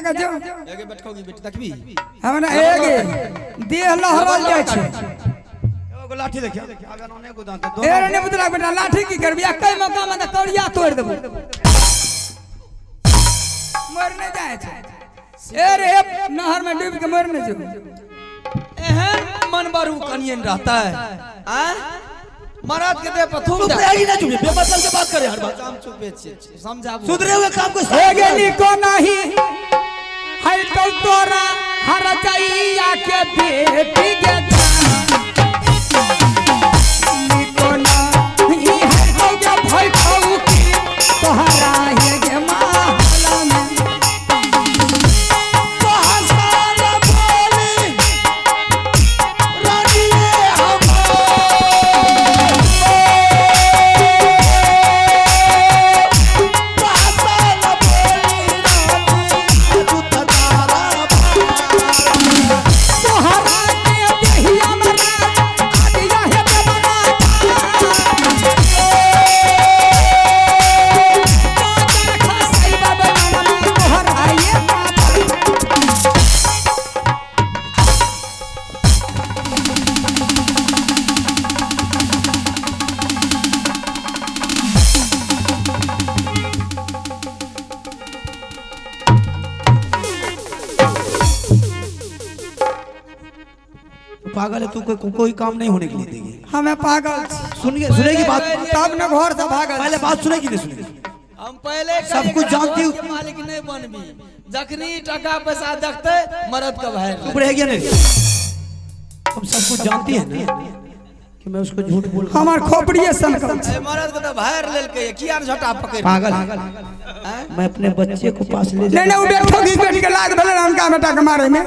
के जो एगे बैठोगी बेटी देखबी हमरा एगे देह लहरल जाय छै एगो लाठी देखिया आगे नने को दांत दो एरे ने बुतला बेटा लाठी की करबी कई मौका में कौड़िया तोड़ देबो मर न जाय छै एरे नहर में डूब के मर न जो एहन मन बारू कनियन रहता है हैं महाराज के दे पथू चुप रही ना, चुप बेमतलब के बात करे हर बात हम चुपे छी समझाबू सुधरे हुए काम को एगे निको नहीं है तो तोरा हर जाइया के बेटी के निको नहीं है तो के भई खाऊ की तोहरा है गे महला में बहसाला बोली रानी हम बहसाला बोली रानी तू ततारा तोहरा के देहिया में आदिया है बना सही बाबा नाम तोहरा ये पागल है तू, कोई काम नहीं होने के लिए देगी। हमें पागल सुनेगी बात, तब न घर से भागल पहले बात सुनेगी नहीं सुनेगी। हम पहले सब कुछ जानती हूँ। मालिक नहीं बनबी जखनी टका पैसा देखते मरद का भाई चुप रहेगी नहीं, तुम सब कुछ जानती है ना कि मैं उसको झूठ बोल रहा हूँ। हमार खोपड़िए सनकल ए मरद को तो भाई लेल के किया झटा पकड़ पागल मैं अपने बच्चे को पास ले नहीं नहीं बैठो की बेटी के लाग भले उनका बेटा के मारे में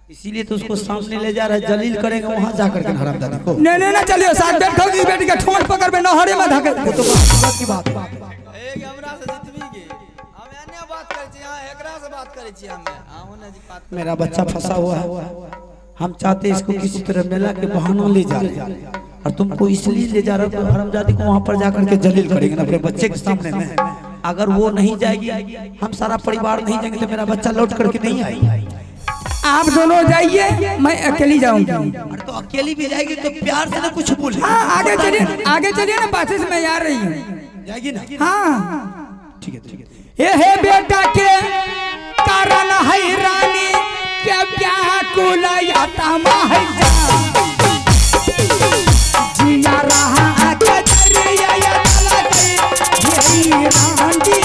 इसीलिए तो उसको सामने ले जा रहा है, जलील करेंगे वहां जाकर के हरामजादी को। नहीं नहीं ना चलियो साथ बैठो की बेटी के ठोंठ पकड़ में नहरे में धके वो तो बात की बात है। एक हमरा से जितबी के हम अन्य बात करे छी हां एकरा से बात करे छी हम हां ओने जी बात मेरा बच्चा फंसा हुआ है, हम चाहते इसको किसी तरह मेला के बहाना ले जा रहे हैं और तुमको इसलिए ले जा रहा हूँ हरामजादी को वहां पर जाकर के जलील करेंगे ना अपने बच्चे के सामने में। अगर वो नहीं जाएगी, हम सारा परिवार नहीं जाएंगे तो मेरा बच्चा लौट करके नहीं आएगी। आप दोनों जाइए मैं अकेली जाऊंगी। अरे तो अकेली भी जाएगी तो प्यार से ना कुछ बोले। आगे चलिए ना बात से मैं आ रही हूँ। जाएगी ना? हाँ ठीक है ठीक है। ये है बेटा के कारण है रानी के क्या कुलया तमाह जिया रहा के दरिया या तला के ये रानी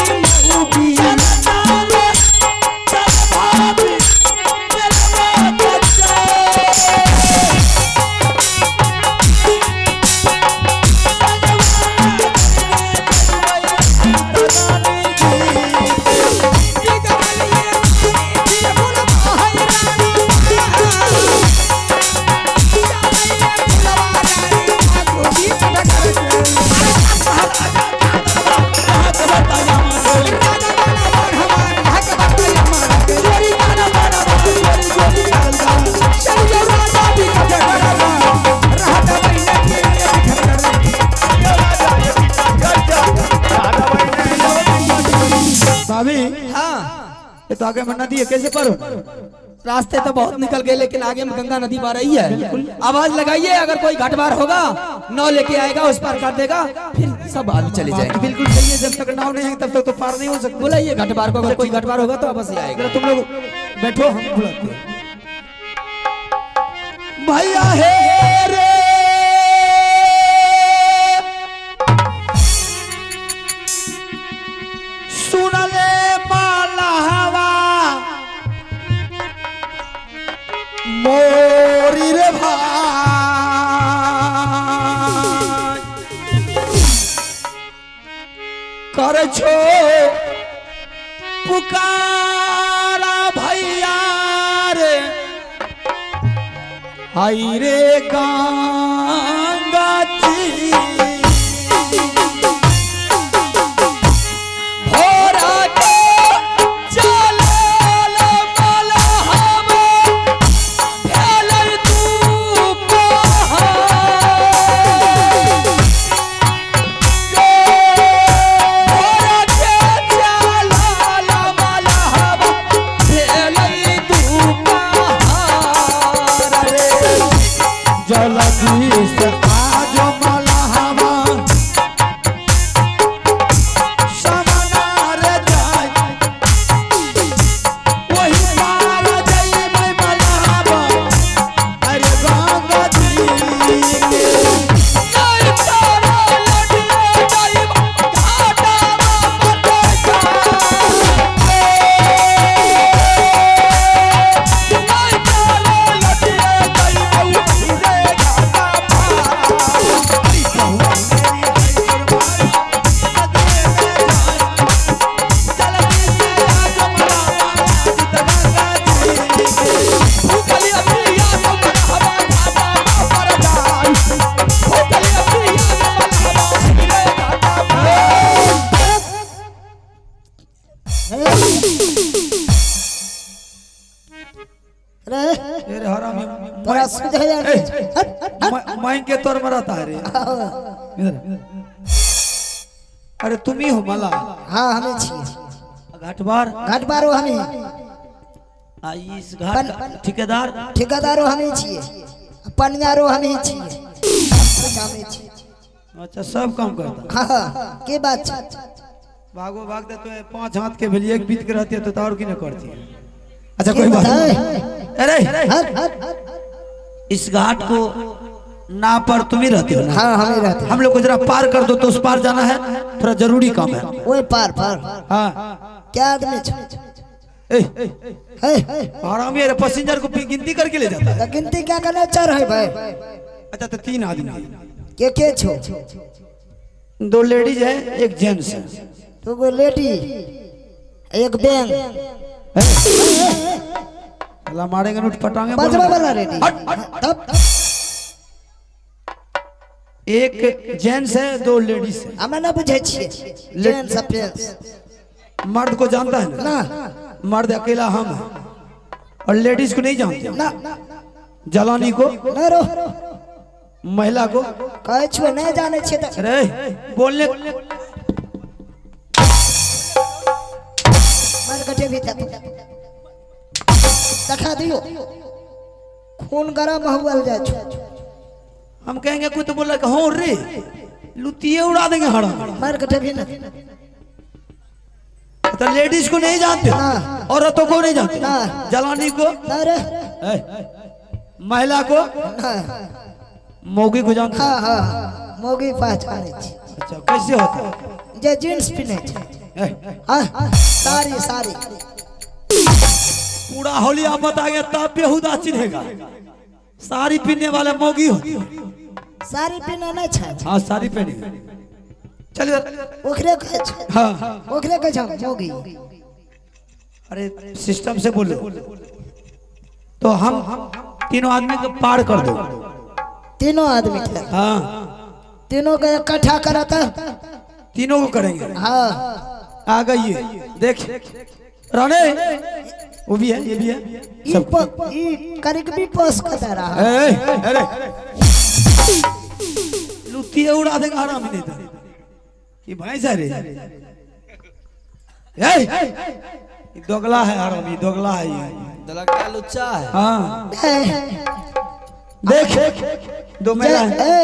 मूवी ये तो आगे में नदी है, कैसे पार हो? रास्ते तो बहुत निकल गए लेकिन आगे में गंगा नदी बह रही है। आवाज लगाइए अगर कोई घाटबार होगा नाव लेके आएगा उस पार कर देगा फिर सब आगे चले जाएंगे। बिल्कुल सही है, जब तक नाव नहीं है तब तक तो पार नहीं हो सकता। बुलाइए घाटबार को, अगर कोई घाटबार होगा तो बस ही आएगा। तुम लोग बैठो, हम बुलाते हैं। भैया है रे सुन ले माला हवा मोरी रे भाई कर छो पुकारा भैया रे हाय रे गंगा जी जी से आज मलहवा समानार जाय वही पार जाई मैं मलहवा अरे गंगा जी के नहीं तारा लटिया जाई घाटा मटे तेरे हरामी तोरा सुध है यार माई के तोर में रहता है रे इधर अरे तुम ही हो मला हाँ हमें छिए घाटबार घाटबारो हमें इस घाट ठेकेदार ठेकेदारो हमें छिए पनियारो हमें छिए कुछ हमें छिए अच्छा सब काम करता हाँ के बात छै भागो भाग दे तो 5 हाथ के भेलिए एक बीत के रहती है तो और की न करती है अच्छा कोई बात नहीं अरे इस घाट को ना पर तुम ही रहते हो ना हाँ हमें रहते हम लोग को जरा पार कर दो तो उस पार जाना है थोड़ा जरूरी काम है ओए पार पार हाँ क्या आदमी छ आराम ये पैसेंजर को गिनती करके ले जाता है तो गिनती क्या करना चाह रहे भाई अच्छा तो 3 आदमी के छो 2 लेडीज है एक जेंट्स है तो वो लेडी एक बैंग अल्लाह मारेंगे नोट पटांगे बजवा वाला रेडी तब एक जेंट्स है 2 लेडीज है हमें ना बुझे छिए जेंट्स अफेयर्स मर्द को जानता है ना मर्द अकेला हम है और लेडीज को नहीं जानते ना जलानी को ना रो महिला को कहे छो नहीं जाने छिए तो अरे बोलने मर कटे भी तक दिखा दियो खून गरम हुआ जा छो हम कहेंगे कोई तो बोला हो रे लुतिये उड़ा देंगे हड़ा मर कटे भी ना तो लेडीज को नहीं जानते ना। औरतों को नहीं जानते ना। जलानी को ना रे महिला को ना मोगी को जानते हाँ हाँ मोगी पहचाने छी अच्छा कैसे होता है जे जींस पहने छे हाँ सारी सारी पूरा होली आप बताएंगे तब बेहुदा चिन्हेगा साड़ी पहनने वाले मोगी होती है सारी पहने नहीं छे हाँ साड़ी पहनी चलिए ओकरे कहे छे हाँ ओकरे कहे छे मोगी अरे सिस्टम से बोलो तो हम तीनों आदमी को पार कर दो तीनों आदमी थे हाँ तीनों को इकट्ठा करा था तीनों को करेंगे हाँ आ गई देख राणे वो भी है ये भी है सब करीब भी पोस कर रहा है अरे लुतिये उड़ा देगा आराम नहीं था ये भाई सारे दोगला है आराम ये दोगला है ये दलका लुच्चा है हाँ देख 2 महिला है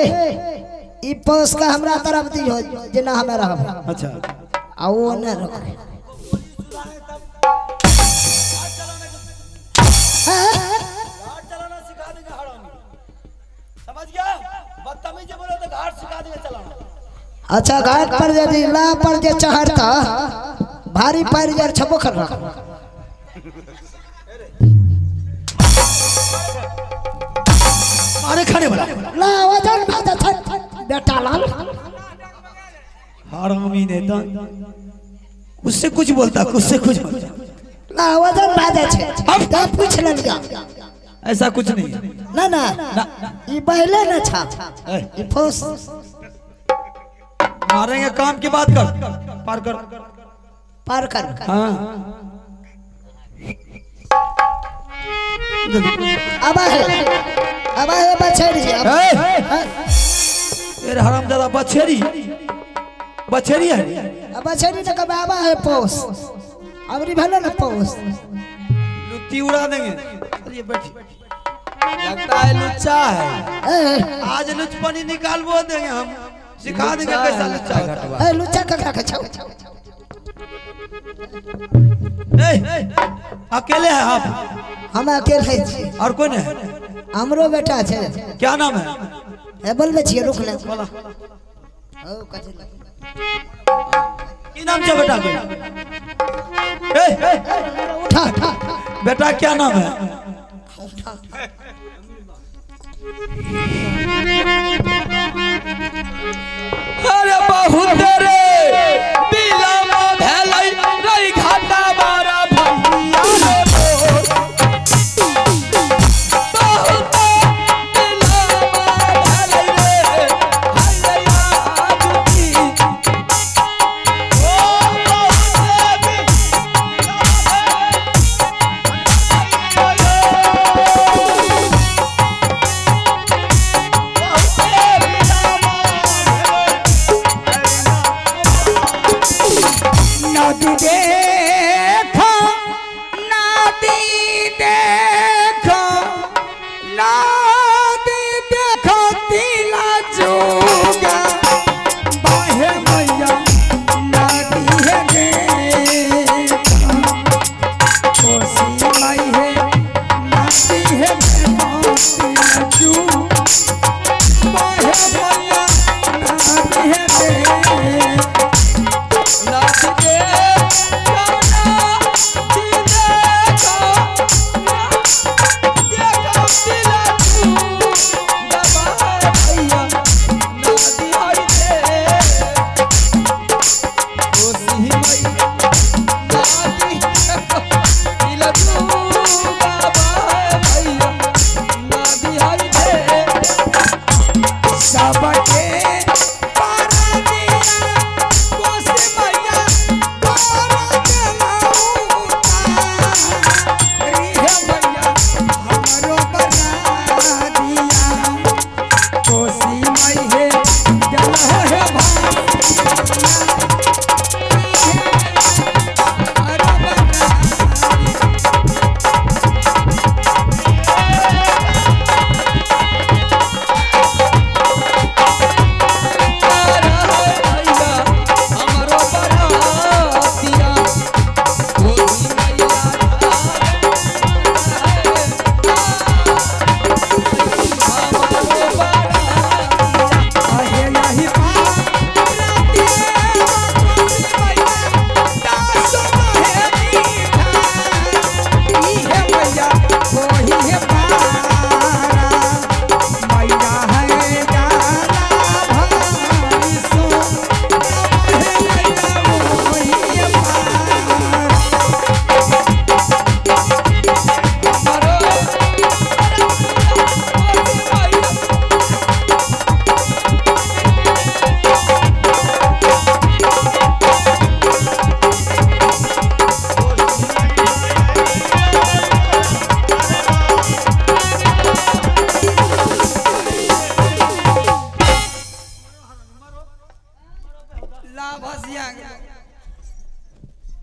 ई पोस का हमरा तरफ दी हो जना हमें रह अच्छा आ वो न रख अच्छा घाट पर यदि ला पर जे चढ़ता भारी पैर जर छबो कर रहा अरे खाने वाला ला वजन भाता था बेटा लाल हरामी ने तो उससे कुछ बोलता उससे कुछ बोलता ला वजन भाता छे अब तो पूछ लिया ऐसा कुछ नहीं है ना ना ये पहले न छा ये फोस मारेंगे काम की बात कर पार कर पार कर हाँ अब है बछड़ी तेरे हरामजादा बछेरी बछेरी है अब बछड़ी न कब आवा है पोस अबरी भले न पोस लुत्ती उड़ा देंगे चलिए बैठिए लगता है लुच्चा है। आज लुचपनी निकाल वो देंगे हम, सिखा देंगे कैसा लुच्चा होता है। लुच्चा ककरा के छौ अकेले हैं आप? हम अकेले छी। और कौन है? हमरो बेटा छे। क्या नाम है? ए बोलबे छिए, रुक ले। बोला ओ कथि की नाम है बेटा के? उठा उठा बेटा क्या नाम है? अरे बहुत रे बिलम भेलै रही घाटा मारा भैया रे मोर। बहुत बिलम भेलै रे हैया जुटी। ओ बहुत नदी देखो, नदी देखो, नदी देखो तिला जोगा बाहे मैया नदी है देखो, कोसी माई है नदी है तिला जो बाहे मैया नदी है देखो।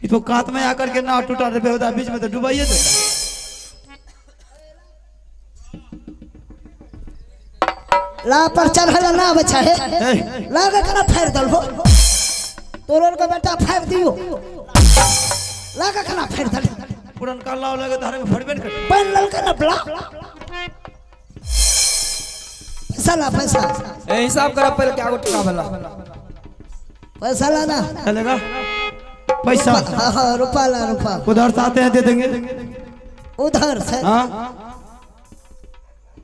तो कात में आकर के नाव टूटा रे बेहुदा बीच में तो डुबाइए देता। ला पर चढ़ल ना बचा है, लागे कना फाड़ दल हो तोर का बेटा फाड़ दियो, लागे कना फाड़ दल पुरन का लाव लगे धारे में फड़बे न करे पन लल के न बला पैसा ला पैसा ए हिसाब कर पहले क्या को टका भला पैसा ला ना चलेगा पैसा। हां रुपया ला रुपया उधर से आते हैं दे देंगे। उधर से हां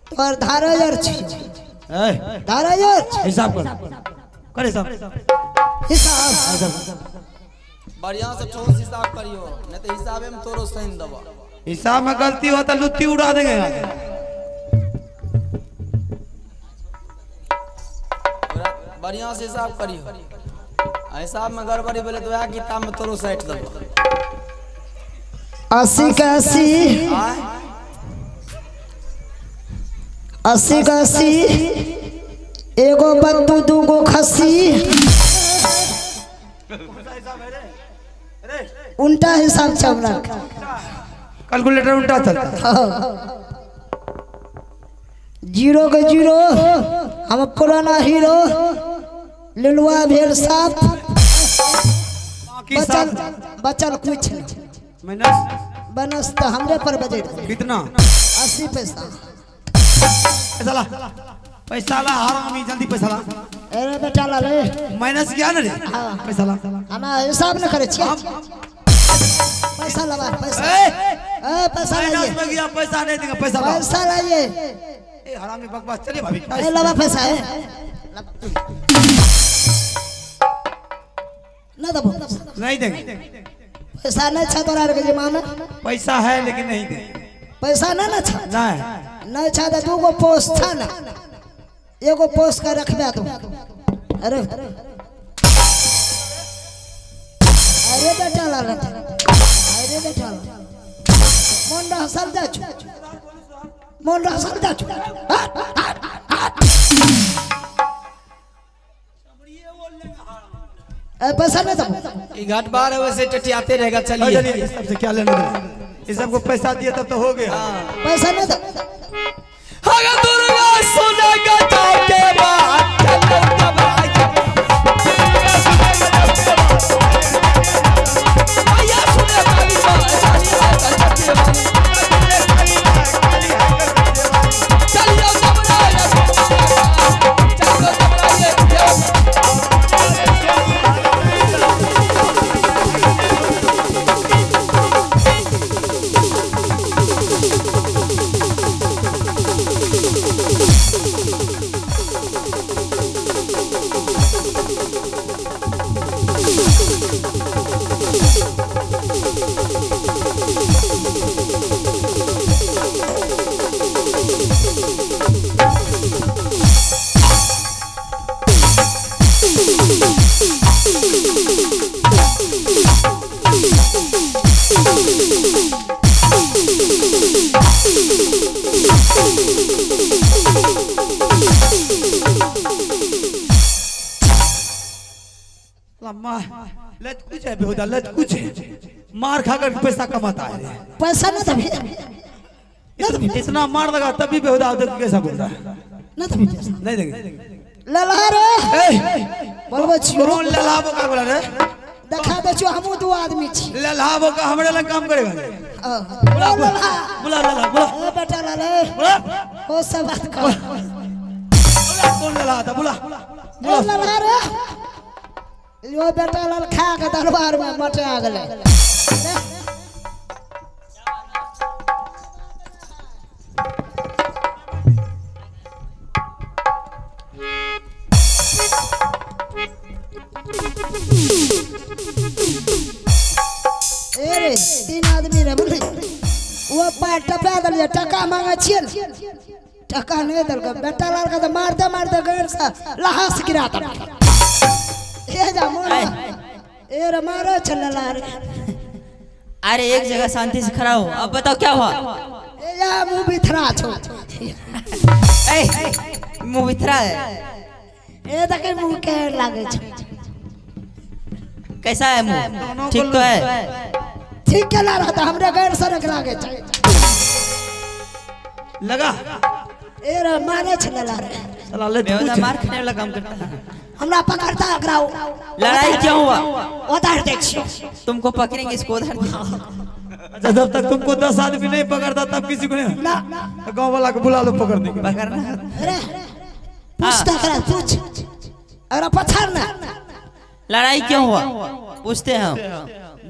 तोर धारा यार छी धारा यार हिसाब कर हिसाब हिसाब बढ़िया से ठोस हिसाब करियो नहीं तो हिसाबे में तोरो सही दबा। हिसाब में गलती हो तो लुत्ती उड़ा देंगे। बढ़िया से हिसाब करियो, हिसाब में गड़बड़ी बोले तो या किताब में तोरो सेट दबा। 80 का 80 80 का 80 एगो बत्तू दूगो खस्सी उल्टा हिसाब चल रहा कैलकुलेटर उल्टा चलता। जीरो के जीरो हम पुराना हीरो लिलुआ भेल साफ बाकी बचल सब बचल कुछ नहीं। माइनस बनस तो हमरे पर बजे कितना 80 पैसा। पैसा ला पैसा ला हरामी जल्दी पैसा ला अरे बेटा ला रे माइनस क्या ना रे हाँ। पैसा ला हम हिसाब न करे छियै। पैसा लगा पैसा पैसा माइनस लाइए में गया पैसा नहीं देंगे पैसा ला पैसा लाइए। ए हरामी बकवास चलिए भाभी ए लगा पैसा है ना दबो नहीं देंगे पैसा नहीं छा तोरा के जमा में पैसा है लेकिन नहीं देंगे पैसा ना छा नहीं नहीं छा तो दूगो पोस्ट था ना एगो पोस्ट का रखबे तू। अरे अरे बेटा ला अरे बेटा ला मोंडा सरदा छु मोंडा सरदा छु पैसा नहीं दो ये घाट बार है वैसे टटियाते रहेगा। चलिए चलिए सबसे क्या लेना देना इस सबको पैसा दिया तब तो हो गया पैसा नहीं दो अगर दुर्गा सुनेगा जाके बात चलो तब आया सुने वाली बात चलिए तब चलो लत कुछ है बेहुदा लत कुछ है मार खाकर पैसा कमाता है पैसा ना दबे इतना मार लगा तभी बेहुदा कैसा बोलता है ना दबे पैसा नहीं देंगे लला रे बोलबो छियो कौन ललाबो का बोला रे देखा दे छु हमू दो आदमी छी ललाबो का हमरे लग काम करेगा बुला बुला लला बुला ए बेटा ला रे बुला हो सब बात कर कौन लला था बुला ए लला रे यो बेटा लाल खा के दरबार में मटे आ गेले ए तीन आदमी रे बोले वो पार टपा दलिए टका मांगे छिए टका नहीं दल के बेटा लाल का तो मारते गैर सा लहास गिरा था ए जा मोरा ए रे मारो चलला रे अरे एक जगह शांति से खड़ा हो। अब बताओ क्या हुआ? ए जा मुंह बिथरा छो मुंह बिथरा है। ए देखे मुंह के लागे छो कैसा है मुंह? ठीक तो है? ठीक के ला रहा था हमरे गैर सरक लागे छो लगा ए रे मारे चलला रे साला ले बेहुदा मार खाने वाला काम करता है। हमरा पकड़ता अगराओ लड़ाई क्यों हुआ? उधर देखियो तुमको पकड़ेंगे इसको उधर। अच्छा जब तक तुमको 10 आदमी नहीं पकड़ता तब किसी को नहीं ना गांव वाला को बुला लो पकड़ने के पकड़ना अरे पूछता करा पूछ अरे पछाड़ना लड़ाई क्यों हुआ? पूछते हैं हम।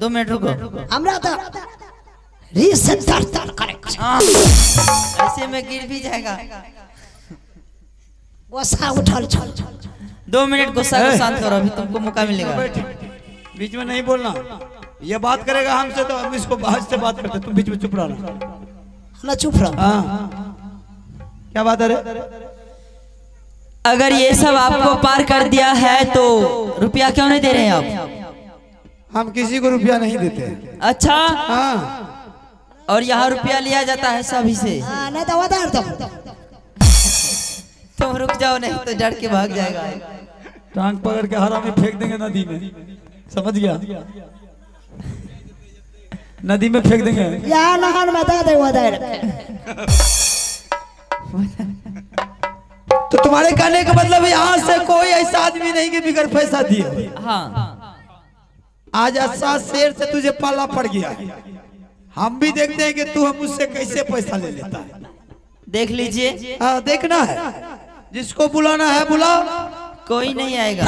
2 मिनट रुको। हमरा तो रीसेट दर्द करे ऐसे में गिर भी जाएगा। गुस्सा उठल छल 2 मिनट गुस्सा को शांत करो, अभी तुमको मौका मिलेगा। बीच में नहीं बोलना। ये बात करेगा हमसे तो हम इसको बाहर से बात करते, तुम बीच में चुप रहना। ना चुप रहो। हाँ क्या बात है रे? अगर ये सब आपको पार कर दिया है तो रुपया क्यों नहीं दे रहे हैं आप? हम किसी को रुपया नहीं देते। अच्छा, हाँ और यहाँ रुपया लिया जाता है सभी से। हां नहीं तो उधर दो तुम रुक जाओ, नहीं तो डर के भाग जाएगा। टांग पकड़ के हरा में फेंक देंगे नदी में, समझ गया? नदी में फेंक देंगे। या नहर में दे दे उधर तो तुम्हारे कहने का मतलब यहाँ से कोई ऐसा आदमी नहीं कि बिगर पैसा दिए। हाँ आज ऐसा शेर से तुझे पाला पड़ गया है। हम भी देखते हैं कि तू मुझसे कैसे पैसा ले लेता है। देख लीजिए। हाँ देखना है, जिसको बुलाना है बुलाओ। कोई नहीं आएगा।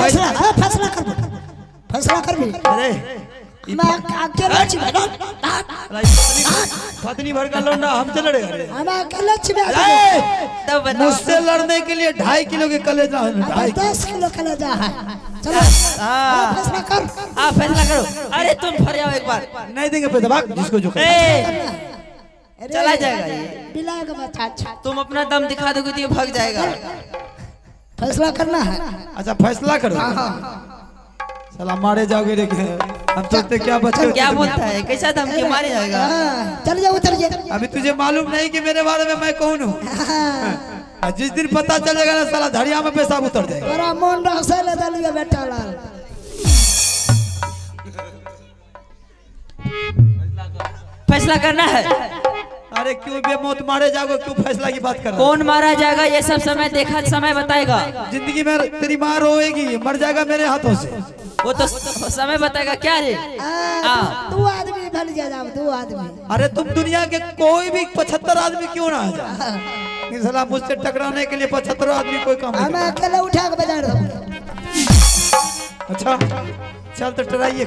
फैसला कर भी। अरे मैं अकेला छिपा पत्नी भर का लौंडा हमसे लड़ेगा रे। हम अकेला छिपा तब बताओ। मुझसे लड़ने के लिए 2.5 किलो के कलेजा है। 10 किलो कलेजा है। चलो हाँ फैसला कर। आप फैसला करो। अरे तुम फर जाओ एक बार। नहीं देंगे पैसा, भाग जिसको जो करे। ए, चला जाएगा ये। बिलाए का बच्चा। अच्छा तुम अपना दम दिखा दोगे तो ये भाग जाएगा। फैसला करना है। अच्छा फैसला करो। साला मारे जाओगे रे। हम सोचते क्या बच्चे क्या बोलता है, कैसा धमकी मारे जाएगा। चल जाओ उतर जा। अभी तुझे मालूम नहीं कि मेरे बारे में मैं कौन हूँ। जिस दिन पता चलेगा ना साला धड़िया में पेशाब उतर जाएगा। तेरा मन रखसे ले दलिया बेटा लाल। फैसला करना है। अरे क्यों बेमौत मारे जाओगे, क्यों फैसला की बात कर रहे हो? कौन मारा जाएगा ये सब समय देखा, समय बताएगा। जिंदगी में तेरी माँ रोएगी, मर जाएगा मेरे हाथों से। वो तो समय बताएगा। क्या रे? तू आदमी भल जा। तू आदमी। अरे तुम दुनिया के कोई भी 75 आदमी क्यों ना आ जाए, साला मुझसे टकराने के लिए 75 आदमी कोई काम नहीं। मैं अकेले उठा के बजा रहा हूँ। अच्छा चल तो टराइए।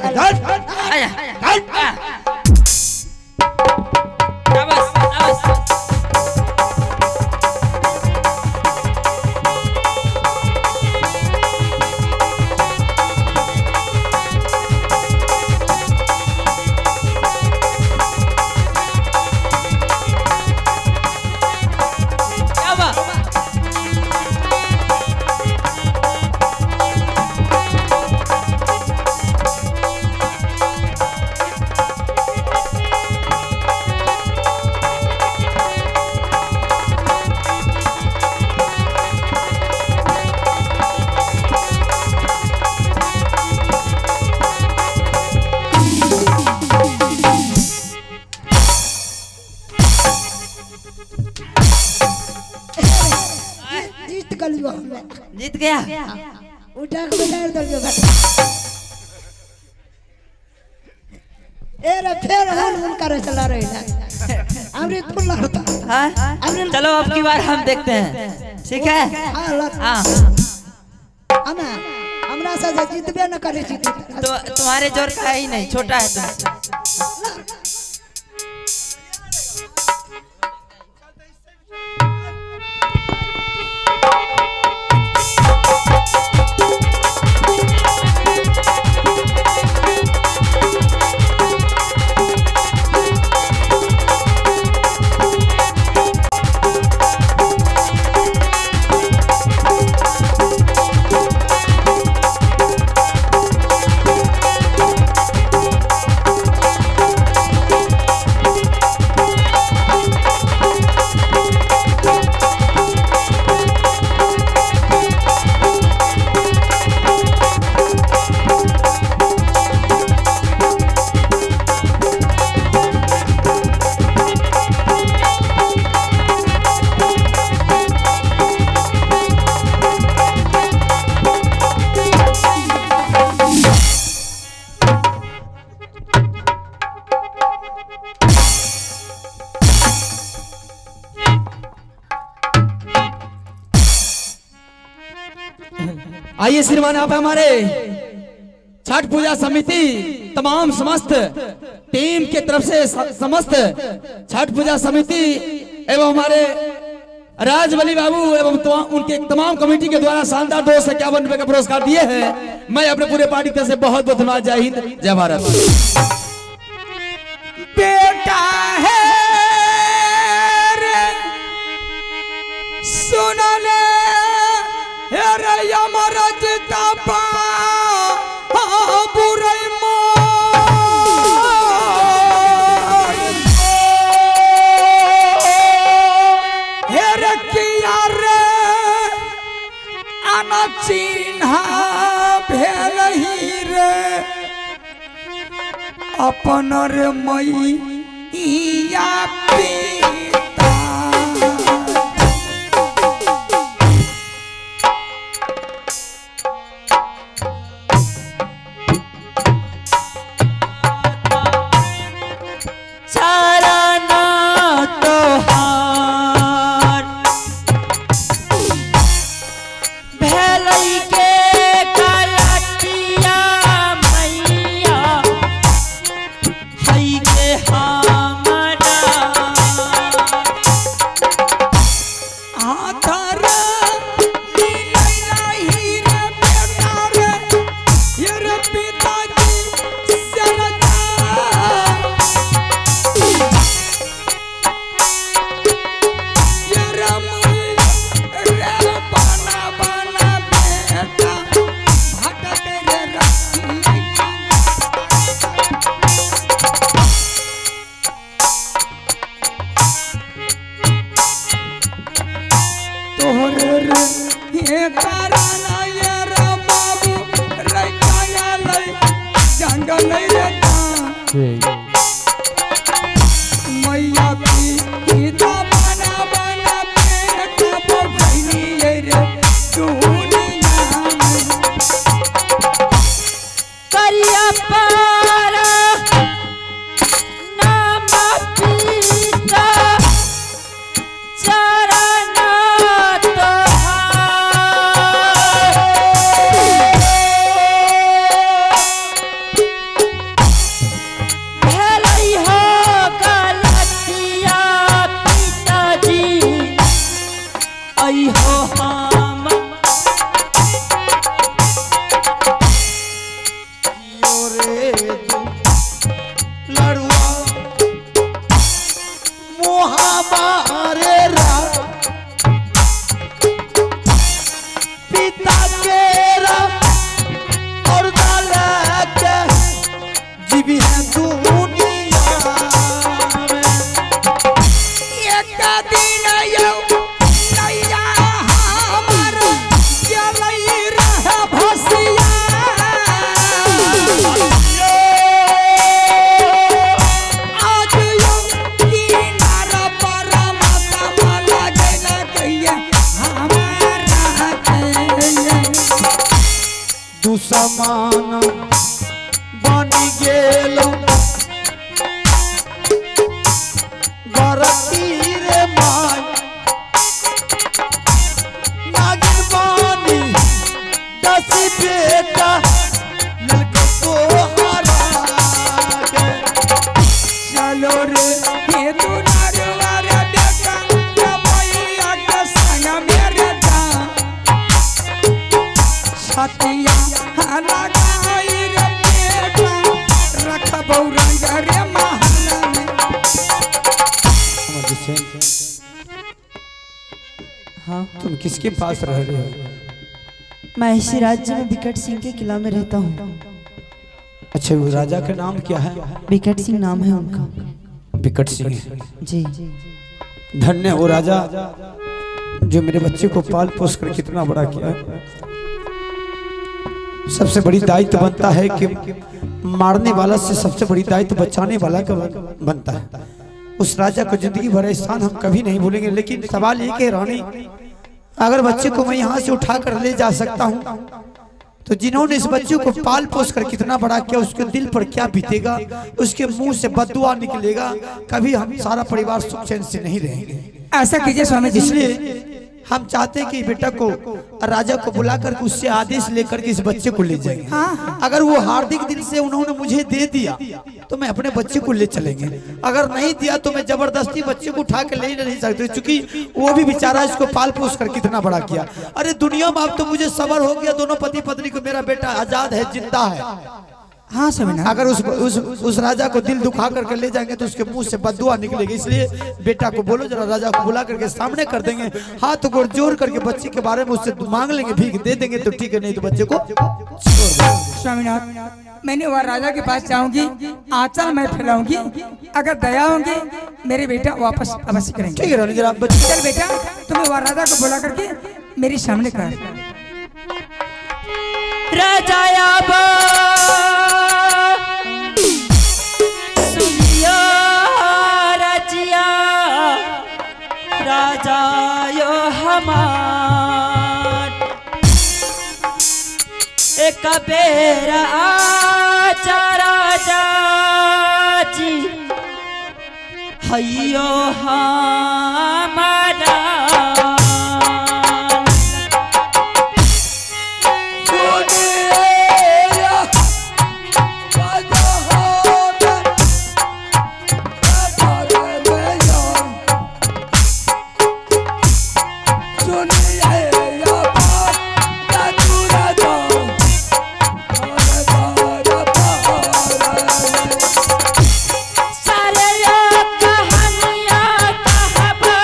जीत गया। उठा के बजा दलियो बेटा। ए रे फिर हम करे चला रही है। अमृत पुल लड़ता। हाँ चलो अब की बार हम देखते हैं। ठीक है। हाँ हमरा से जीतबे न करे। तो तुम्हारे जोर का ही नहीं, छोटा है तुम। आइए श्रीमान, आप हमारे छठ पूजा समिति तमाम समस्त टीम के तरफ से समस्त छठ पूजा समिति एवं हमारे राजबली बाबू एवं उनके तमाम कमेटी के द्वारा शानदार 251 रुपए का पुरस्कार दिए हैं। मैं अपने पूरे पार्टी की तरफ से बहुत बहुत धन्यवाद। जय हिंद, जय भारत। बेटा है सुनले यमराज तपा बुराई हेरे किया रे आना चिन्हा भेलही रे अपन रे मैया पिता के कराना ये रे बाबू लइकाया लई जंगल नहीं रहता मैया पीता बना बना पेट पर भइनी ये रे दुनिया में करिया पर नाम पीता चरण भलई हो गलतिया पिताजी आई हो हम लड़ुआ मोहमारे रा पिता के रा और दाला के जीवी है दुनिया में एक दिन यो नैया हमर चलई रह भसिया आज यो किनारा पर माता माला गेला कहिए हमारा के दुश्मन बन गेलो बरती रे माय नागिन बानी दसी बेटा ललको तो हरा के चलो रे हे दुनारवा रे बेटा या मैया के संग मेरे जा छतिया लगाई रे बेटा रखबौ रंग रे महल में हाँ तुम किसके पास रह रहे हो? मैं इसी राज्य में विकट सिंह के किला में रहता हूँ। अच्छा वो राजा का नाम क्या है? विकट सिंह नाम है उनका। विकट सिंह। जी धन्य वो राजा जो मेरे बच्चे को पाल पोस कर कितना बड़ा किया। सबसे बड़ी दायित्व बनता है कि मारने वाला से सबसे बड़ी दायित्व बचाने वाला का बनता है। उस राजा को जिंदगी भर एहसान हम कभी नहीं भूलेंगे। लेकिन सवाल ये कि रानी अगर बच्चे को मैं यहाँ से उठा कर ले जा सकता हूँ तो जिन्होंने इस बच्चे को पाल पोस कर कितना बड़ा किया उसके दिल पर क्या बीतेगा, उसके मुंह से बददुआ निकलेगा। कभी हम सारा परिवार सुख चैन से नहीं रहेंगे। ऐसा कीजिए स्वामी जी। इसलिए हम चाहते हैं कि बेटा को राजा को बुलाकर उससे आदेश लेकर के इस बच्चे को ले जाएंगे। अगर वो हार्दिक दिल से उन्होंने मुझे दे दिया तो मैं अपने बच्चे को ले चलेंगे। अगर नहीं दिया तो मैं जबरदस्ती बच्चे को उठा के ले नहीं सकते, क्योंकि वो भी बेचारा इसको पाल पोस कर कितना बड़ा किया। अरे दुनिया में अब तो मुझे सबर हो गया, दोनों पति पत्नी को मेरा बेटा आजाद है, जिंदा है। हाँ स्वामी। अगर उस राजा को दिल दुखा करके ले जाएंगे तो उसके मुंह से बददुआ निकलेगी। इसलिए बेटा को बोलो जरा राजा को बुला करके सामने कर देंगे, हाथ गोड़ जोड़ करके बच्चे के बारे में उससे मांग लेंगे, भीख दे देंगे तो ठीक है, नहीं तो बच्चे को छोड़ देंगे। स्वामीनाथ मैंने वह राजा के पास जाऊंगी, आंचल मैं फैलाऊंगी, अगर दया होंगी मेरे बेटा वापस अवश्य करेंगे। ठीक है रानी जरा बच्चे चल बेटा तुम्हें वह राजा को बुला करके मेरे सामने कर। राजाया सुनिया रजिया राजा यो हमार एक बेर आजा राजा जी हयो हमारा सारे कहानियाँ कहबा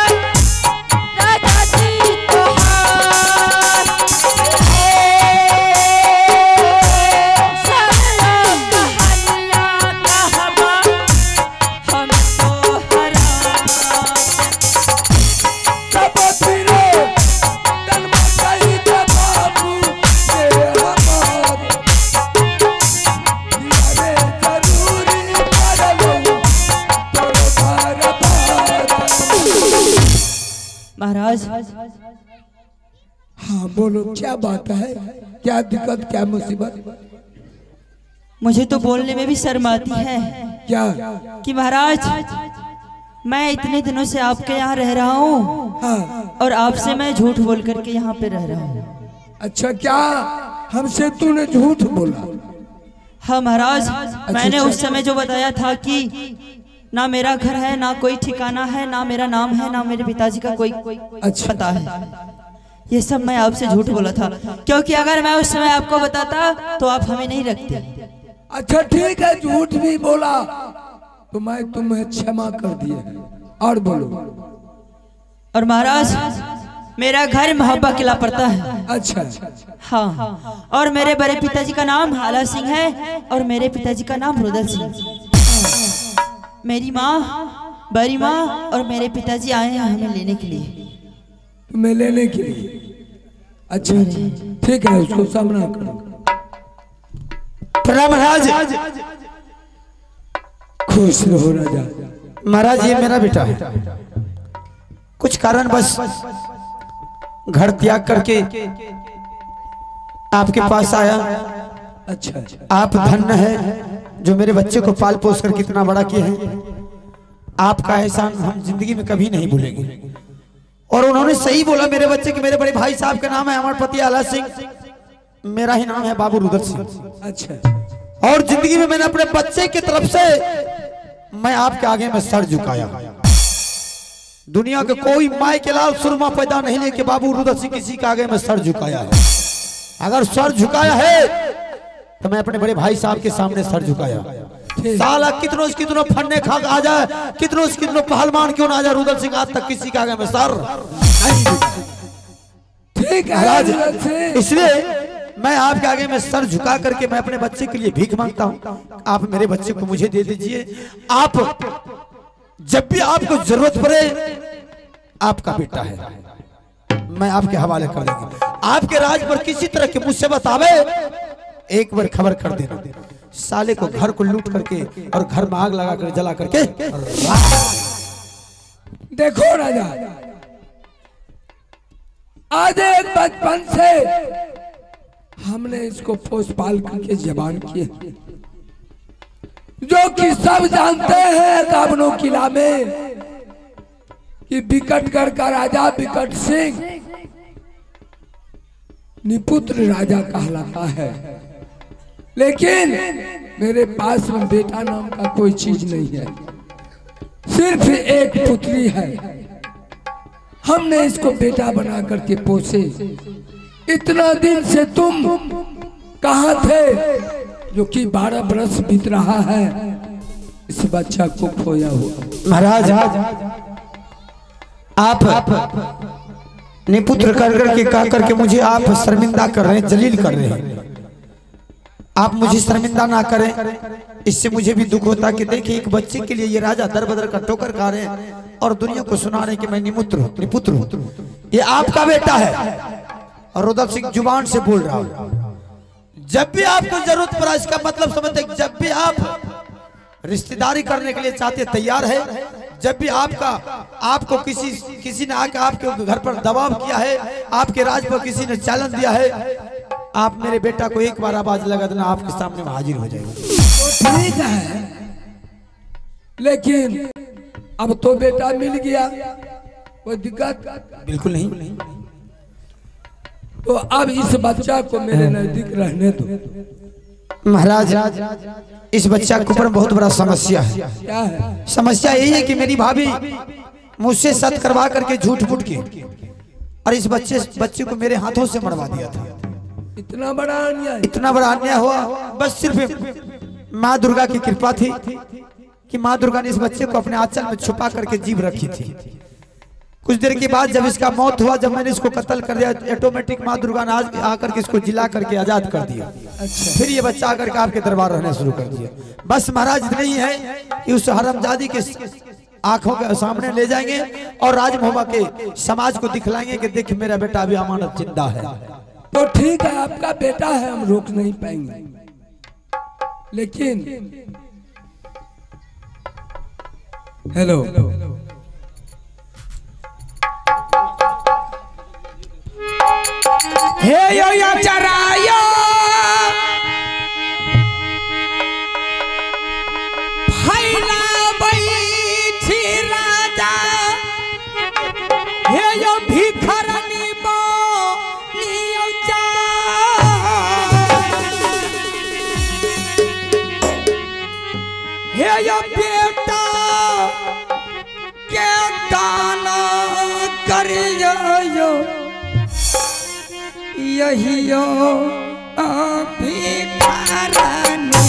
महाराज हाँ बोलो, क्या बात है, क्या दिक्कत, क्या मुसीबत? मुझे तो बोलने में भी शर्म आती है क्या? कि महाराज मैं इतने दिनों से आपके यहाँ रह रहा हूँ हाँ और आपसे मैं झूठ बोल करके यहाँ पे रह रहा हूँ। अच्छा, क्या हमसे तूने झूठ बोला? हाँ महाराज, मैंने उस समय जो बताया था कि ना मेरा घर है, ना कोई ठिकाना है, ना मेरा नाम है, ना मेरे पिताजी का कोई अच्छा। पता है, ये सब मैं आपसे झूठ बोला था। क्योंकि अगर मैं उस समय आपको बताता तो आप हमें नहीं रखते। अच्छा ठीक है, झूठ भी बोला तो मैं तुम्हें क्षमा कर दिया। और बोलो। और महाराज मेरा घर मोहब्बा किला पड़ता है। अच्छा हाँ, और मेरे बड़े पिताजी का नाम हाला सिंह है और मेरे पिताजी का नाम रुदल सिंह। मेरी माँ, बड़ी माँ और मेरे पिताजी आए हैं हमें लेने के लिए। तुम्हें लेने के लिए? अच्छा ठीक है, उसको सामना करो। प्रणाम महाराज। खुश रहो राजा। महाराज ये मेरा बेटा है, कुछ कारण बस घर त्याग करके आपके पास आया। अच्छा आप धन्य है जो मेरे बच्चे को पाल पोस कर कितना बड़ा किए हैं। आपका एहसान हम जिंदगी में कभी नहीं भूलेंगे। और उन्होंने सही बोला मेरे बच्चे कि मेरे बड़े भाई साहब का नाम है अमरपति आला सिंह, मेरा ही नाम है बाबू रुदल सिंह। अच्छा, और जिंदगी में मैंने अपने बच्चे की तरफ से मैं आपके आगे में सर झुकाया। दुनिया के कोई माई के लाल सुरमा पैदा नहीं लेके बाबू रुदल सिंह किसी के आगे में सर झुकाया है। अगर सर झुकाया है तो मैं अपने बड़े भाई साहब के सामने सर झुकाया। साला कितनों फन्ने खा आ जाए, कितनों पहलवान क्यों ना आ जाए, रुदल सिंह आज तक किसी के आगे में सर नहीं। ठीक है, इसलिए मैं आपके आगे में सर झुका करके मैं अपने बच्चे के लिए भीख मांगता हूं। आप मेरे बच्चे को मुझे दे दीजिए। आप जब भी आपको जरूरत पड़े, आपका बेटा है, मैं आपके हवाले कर देंगे। आपके राज पर किसी तरह की मुसीबत आवे, एक बार खबर कर देना। साले को घर को लूट करके और घर में आग लगा कर जला करके। देखो राजा, आज एक बचपन से हमने इसको पोस पाल करके जवान किए, जो कि सब जानते हैं काबनो किला में कि बिकटगढ़ का राजा बिकट सिंह निपुत्र राजा कहलाता है। लेकिन मेरे पास में बेटा नाम का कोई चीज नहीं है, सिर्फ एक पुत्री है। हमने इसको बेटा बना करके पोसे। इतना दिन से तुम कहाँ थे, जो कि 12 बरस बीत रहा है इस बच्चा को खोया हुआ। महाराज आप निपुत्र कर करके कह करके मुझे आप शर्मिंदा कर रहे हैं, जलील कर रहे हैं। आप मुझे शर्मिंदा ना करें, इससे मुझे भी दुख होता कि देखिए एक बच्चे के लिए ये राजा दर बदर का ठोकर खा रहे हैं और दुनिया को सुना रहे कि मैं निपुत्र हूं। ये आपका बेटा है और रुदल सिंह जुबान से बोल रहा हूं। जब भी आपको जरूरत पड़ा, इसका मतलब समझते, जब भी आप रिश्तेदारी करने के लिए चाहते तैयार है, जब भी आपको किसी ने आकर आपके घर पर दबाव किया है, आपके राज पर किसी ने चैलेंज दिया है, आप मेरे बेटा को एक बार आवाज लगा देना, आपके सामने हाजिर हो जाएगा। तो ठीक है, लेकिन अब तो बेटा मिल गया, कोई दिक्कत बिल्कुल नहीं। तो अब इस बच्चा को मेरे नजदीक रहने दो। महाराज इस बच्चा के ऊपर बहुत बड़ा समस्या है। क्या है? समस्या यही है कि मेरी भाभी मुझसे सत करवा करके झूठ फूट के और इस बच्चे को मेरे हाथों से मरवा दिया था। इतना बड़ा अन्याय, इतना बड़ा अन्याय हुआ, बस सिर्फ माँ दुर्गा की कृपा थी कि माँ दुर्गा ने इस बच्चे को अपने आंचल में छुपा करके जीव रखी थी। कुछ देर के बाद जब इसका मौत हुआ, जब मैंने इसको कत्ल कर दिया, ऑटोमेटिक माँ दुर्गा ने आकर के इसको जिला करके आजाद कर दिया। फिर ये बच्चा आकर के आपके दरबार रहने शुरू कर दिया। बस महाराज इतना ही है कि उस हरामजादी के आंखों के सामने ले जाएंगे और राजमोहबा के समाज को दिखलाएंगे कि देख मेरा बेटा अभी अमानत जिंदा है। तो ठीक है, आपका बेटा है, हम रोक नहीं पाएंगे, लेकिन हेलो ताना करियो यहियो भिखारनी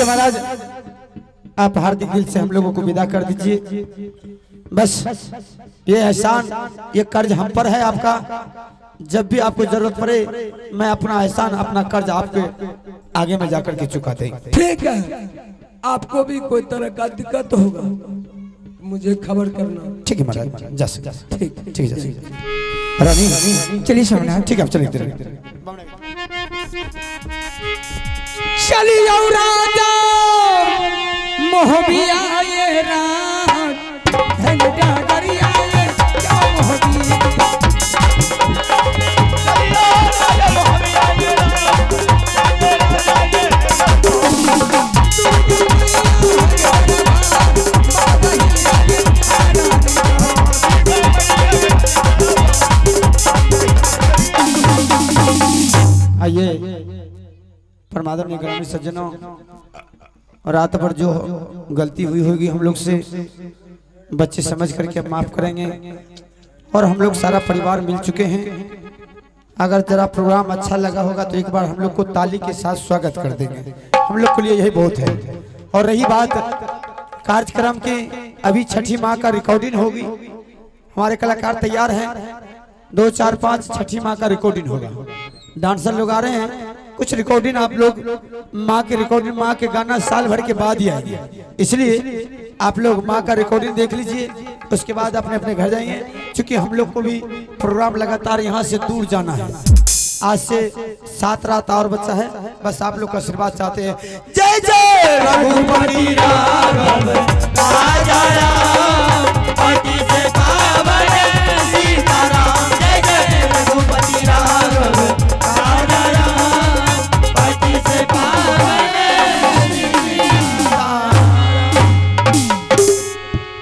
महाराज आप हार्दिक दिल से हम लोगों को विदा कर दीजिए। बस ये एहसान, ये कर्ज हम पर है आपका। जब भी आपको जरूरत पड़े मैं अपना एहसान, अपना कर्ज आपके आगे में जाकर के चुका देंगे। ठीक है, आपको भी कोई तरह का दिक्कत होगा मुझे खबर करना। ठीक है महाराज, जा सकते। ठीक है रानी, चलिए सोमनाथ। ठीक है, आप चलिए। चलियो राजा मोहबिया ये रात झंडा करिया ये क्या मोहबिया। चलियो राजा मोहबिया ये रात आइए परमादरणीय ग्रामीण सज्जनों, रात भर जो गलती हुई होगी हम लोग से बच्चे समझ करके माफ करेंगे। और हम लोग सारा परिवार मिल चुके हैं। अगर जरा प्रोग्राम अच्छा लगा होगा तो एक बार हम लोग को ताली के साथ स्वागत कर देंगे, हम लोग के लिए यही बहुत है। और रही बात कार्यक्रम के, अभी छठी माँ का रिकॉर्डिंग होगी, हमारे कलाकार तैयार हैं। 2, 4, 5 छठी माँ का रिकॉर्डिंग होगा। डांसर लोग आ रहे हैं, कुछ रिकॉर्डिंग आप लोग माँ के रिकॉर्डिंग, माँ के गाना साल भर के बाद ही आएंगे, इसलिए आप लोग माँ का रिकॉर्डिंग देख लीजिए। उसके बाद अपने अपने घर जाइए, क्योंकि हम लोग को भी प्रोग्राम लगातार यहाँ से दूर जाना है। आज से 7 रात और बचा है, बस आप लोग का आशीर्वाद चाहते हैं। जय जय रघुपति राघव राजा।